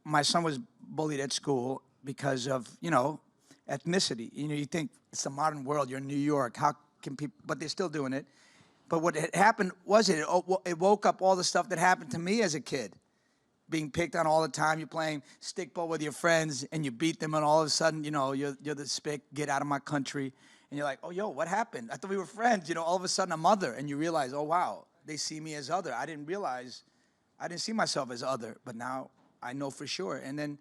my son was bullied at school because of, ethnicity. You think it's a modern world. You're in New York. How can people? But they're still doing it. But what had happened was it woke up all the stuff that happened to me as a kid. Being picked on all the time. You're playing stickball with your friends and you beat them, and all of a sudden, you're the spick. Get out of my country. And you're like, oh, yo, what happened? I thought we were friends. All of a sudden I'm other, and you realize, oh wow, they see me as other. I didn't realize, I didn't see myself as other, but now I know for sure. And then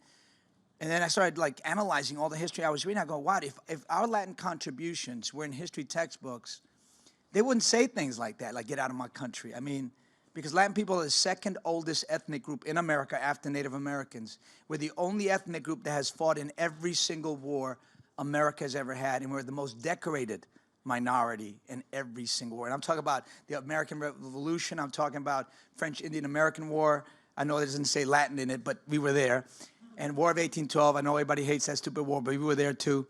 I started like analyzing all the history I was reading. I go, wow, if our Latin contributions were in history textbooks, they wouldn't say things like that, like get out of my country. I mean, because Latin people are the second oldest ethnic group in America after Native Americans. We're the only ethnic group that has fought in every single war America has ever had, and we're the most decorated minority in every single war. And I'm talking about the American Revolution. I'm talking about French-Indian-American War. I know it doesn't say Latin in it, but we were there. And War of 1812, I know everybody hates that stupid war, but we were there too.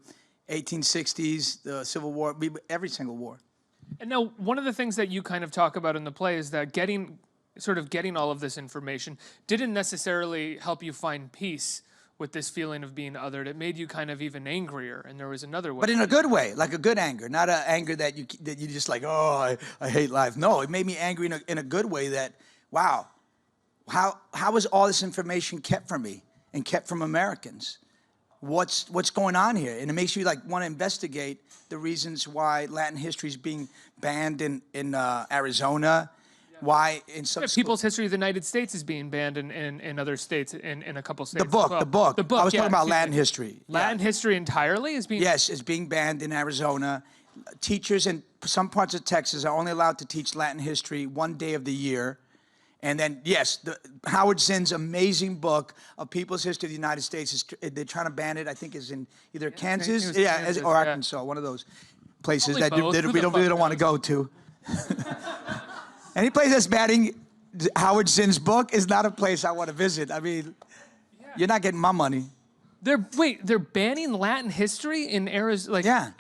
1860s, the Civil War, every single war. And now, one of the things that you kind of talk about in the play is that getting all of this information didn't necessarily help you find peace with this feeling of being othered. It made you kind of even angrier, and there was another way. But in a good way, like a good anger, not an anger that you just like, oh, I hate life. No, it made me angry in a good way that, wow, how was all this information kept from me and kept from Americans? What's going on here? And it makes you like want to investigate the reasons why Latin history is being banned in Arizona. Why in some People's History of the United States is being banned in other states, in a couple states. The book. I was talking about Latin history. Latin history entirely is being... Yes, it's being banned in Arizona. Teachers in some parts of Texas are only allowed to teach Latin history one day of the year. And then, yes, Howard Zinn's amazing book of People's History of the United States, they're trying to ban it, I think is in either Kansas, or Arkansas, one of those places that we don't want to go to. Any place that's banning Howard Zinn's book is not a place I want to visit. I mean, you're not getting my money. They're banning Latin history in Arizona? Like, yeah.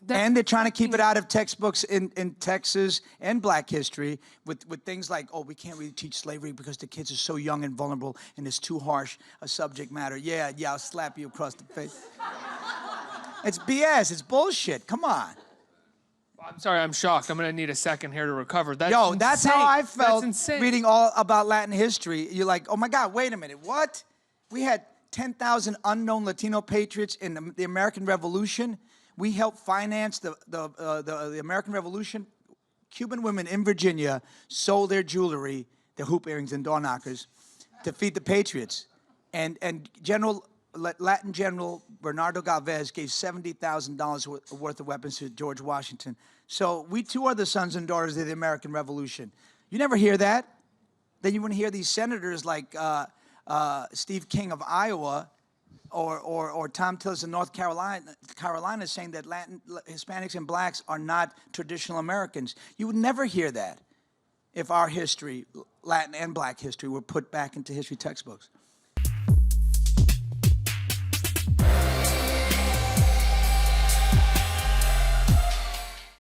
And they're trying to keep it out of textbooks in Texas and black history with things like, oh, we can't really teach slavery because the kids are so young and vulnerable and it's too harsh a subject matter. Yeah, I'll slap you across the face. It's BS. It's bullshit. Come on. I'm sorry, I'm shocked. I'm going to need a second here to recover. That's that's how I felt reading all about Latin history. You're like, oh my God, wait a minute. What? We had 10,000 unknown Latino patriots in the American Revolution. We helped finance the American Revolution. Cuban women in Virginia sold their jewelry, their hoop earrings and door knockers, to feed the patriots. And Latin General Bernardo Galvez gave $70,000 worth of weapons to George Washington. So we too are the sons and daughters of the American Revolution. You never hear that. Then you wouldn't hear these senators like Steve King of Iowa or Tom Tillis of North Carolina saying that Hispanics and blacks are not traditional Americans. You would never hear that if our history, Latin and black history, were put back into history textbooks.